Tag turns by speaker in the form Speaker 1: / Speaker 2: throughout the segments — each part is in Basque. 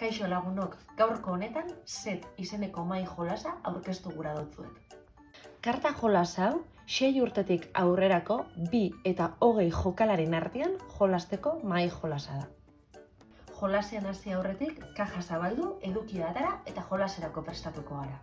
Speaker 1: Kaixo lagunok, gaurko honetan set izeneko mai jolasa aurkeztu gura dutzuet. Karta jolas hau, 6 urtetik aurrerako 2 eta 20 jokalaren artean jolasteko mai jolasa da. Jolasean hasi aurretik, kaja zabaldu, edukia atara eta jolaserako prestatuko gara.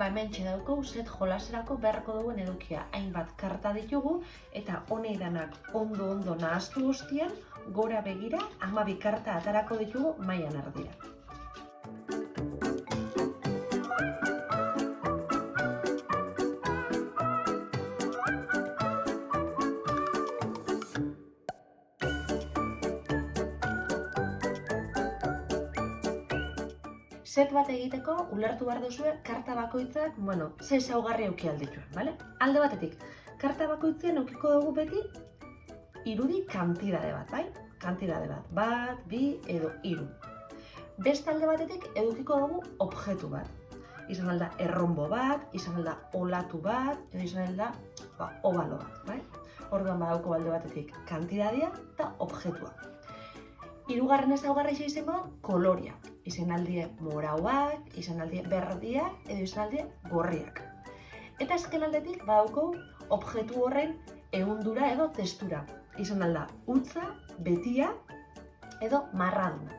Speaker 1: Hementxe daukagu set jolaserako beharko duen edukia. Hainbat karta ditugu eta honei danak ondo nahaztu guztian, gora begira 12 karta atarako ditugu mailan erdira. Set bat egiteko, ulertu behar duzue, karta bakoitzak, ze ezaugarri eduki aldituen, bale? Alde batetik, karta bakoitzien edukiko dugu beti irudi kantidade bat, bai? Kantidade bat, 2 edo 3. Beste alde batetik edukiko dugu objektu bat. Izan alda erronbo bat, izan alda olatu bat, edo izan alda obalo bat, bai? Orduan badauko alde batetik kantidadea eta objektua. Hirugarren ezaugarria izango da kolorea. Izan aldie morauak, izan aldie berdiak, edo izan aldie gorriak. Eta azken aldetik badauko objektu horren ehundura edo testura. Izan alda utza, betia edo marraduna.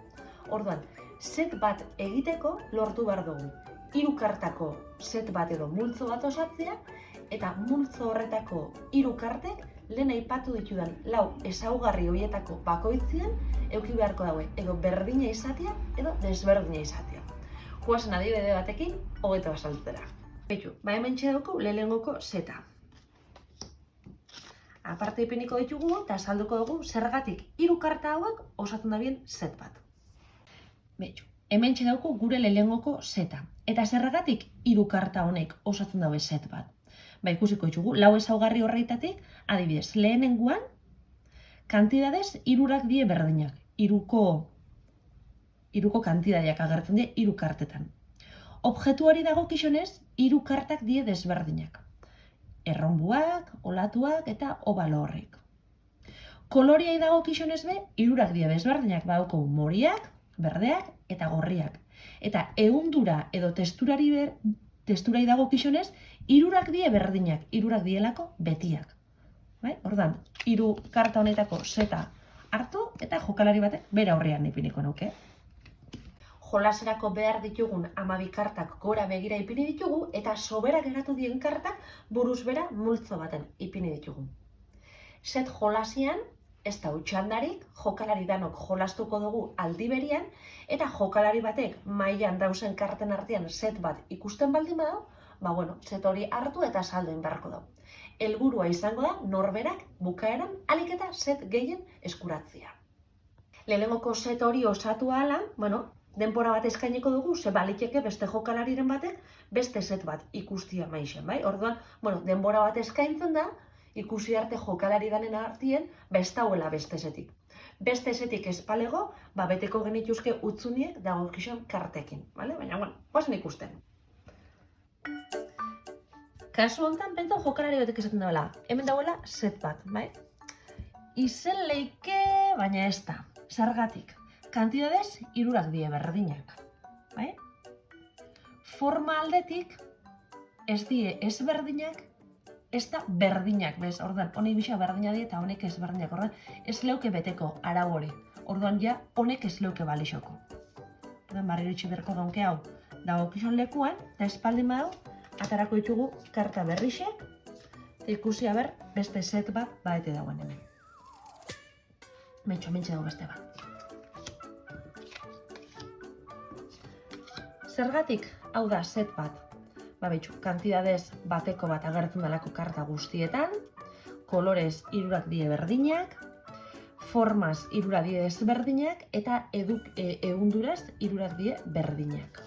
Speaker 1: Orduan, set bat egiteko lortu behar dugu 3 kartako set bat edo multzo bat osatzea, eta multzo horretako 3 kartek lehen aipatu ditudan 4 ezaugarri horietako bakoitzien eduki beharko daue edo berdina izatea edo desberdina izatea. Goazen adibide batekin hogeita azaltzera. Beitu, hementxe daukagu lehenengoko seta. Aparte ipiniko ditugu eta azalduko dugu zergatik 3 karta hauek osatzen dabien set bat. Beitu, hementxe daukagu gure lehenengoko seta. Eta zergatik 3 karta honek osatzen daue set bat. Ikusiko ditugu, 4 ezaugarri horreitatik, adibidez, lehenengoan, kantidadez 3 die berdinak. 3ko kantidadeak agertzen die 3 kartetan. Objektuari dagokionez, 3 kartak die desberdinak. Erronbuak, olatuak eta obalo horrek. Koloreai dagokionez be, 3 die desberdinak, badaukagu moriak, berdeak eta gorriak. Eta ehundura edo testurai dagokionez, 3 die berdinak, 3 dielako betiak. Orduan, 3 karta honetako seta hartu eta jokalari batek bere aurrean ipiniko nuke. Jolaserako behar ditugun 12 kartak gora begira ipini ditugu eta sobera geratu dien kartak buruz bera multzo baten ipini ditugu. Set jolasian, ez da utxandarik, jokalari danok jolastuko dugu aldi berian eta jokalari batek mailan dauzen karten artean set bat ikusten baldin badau, set hori hartu eta saldu egin beharko dugu. Helburua izango da norberak bukaeran ahalik eta set gehien eskuratzea. Lehenengoko set hori osatu ahala, denbora bat eskainiko dugu, ze baliteke beste jokalariren batek beste set bat ikustia maixen, bai? Orduan, denbora bat eskaintzen da, ikusi arte jokalari danen artien, ez dauela beste setik. Beste setik espalego, beteko genituzke utzuniek dagokizon kartekin, baina, goazen ikusten. Kasu honetan, pentsa jokalari batek esaten dauela, hemen dauela set bat, bai? Izen leike, baina ez da. Zergatik, kantidadez 3 die berdinak, bai? Forma aldetik, ez die ezberdinak, ez da berdinak, bez? Orduan, honek bisa berdina die eta honek ezberdinak, orduan, ez leuke beteko arau hori. Orduan, ja, honek ez leuke balixoko. Orduan, barriro itxi berko gaunke hau, dagokizon lekuan, eta espaldin badau, atarako ditugu karta berrixek, eta ikusi haber beste set bat baete dagoen hemen. Mentxe dago beste bat. Zergatik, hau da set bat. Kantidadez bateko bat agertzen dalako karta guztietan, kolorez 3 die berdinak, formaz 3 die desberdinak, eta ehunduraz 3 die berdinak.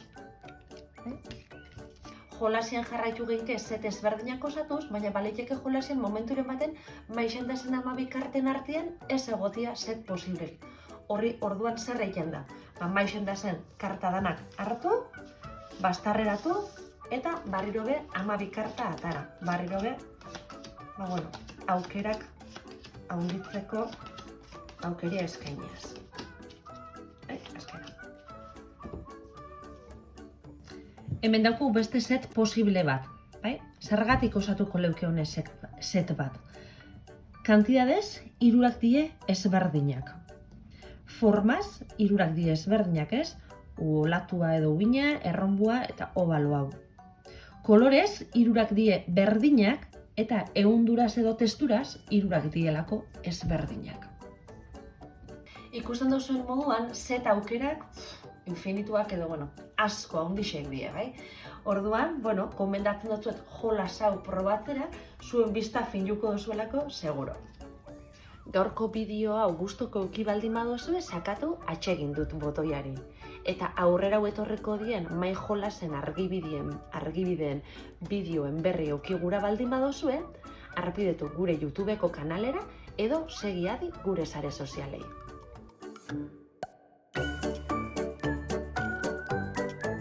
Speaker 1: Jolasian jarraitu geinke set ezberdinak osatuz, baina baliteke jolasian momenturen baten maixen dazen 12 karten artean ez egotia set posiblerik. Horri orduan zer egiten da? Maixen dazen karta danak hartu, bastarreratu eta barriro be 12 karta atara. Barriro be, aukerak haunditzeko aukeria eskainiaz. Hemen dauku beste set posible bat, bai? Zergatik osatuko leuke honen set bat. Kantidadez, hirurak die ezberdinak. Formaz, hirurak die ezberdinak ez, olatua edo ubina, erronbua eta obalo hau. Kolorez, hirurak die berdinak eta ehunduraz edo testuraz, hirurak dielako ezberdinak. Ikusten duzuen moduan, set aukerak infinituak edo, asko handixek die, bai? Orduan, komendatzen dutzuet jolas hau probatzera, zuen bizta finjuko duzuelako, seguro. Gaurko bideo hau gustuko eduki baldin baduzue, sakatu atsegin dut botoiari. Eta aurrera etorriko dien mai jolasen argibideen bideoen berri eduki gura baldin baduzue, harpidetu gure YouTubeko kanalera edo segi adi gure sare sozialei.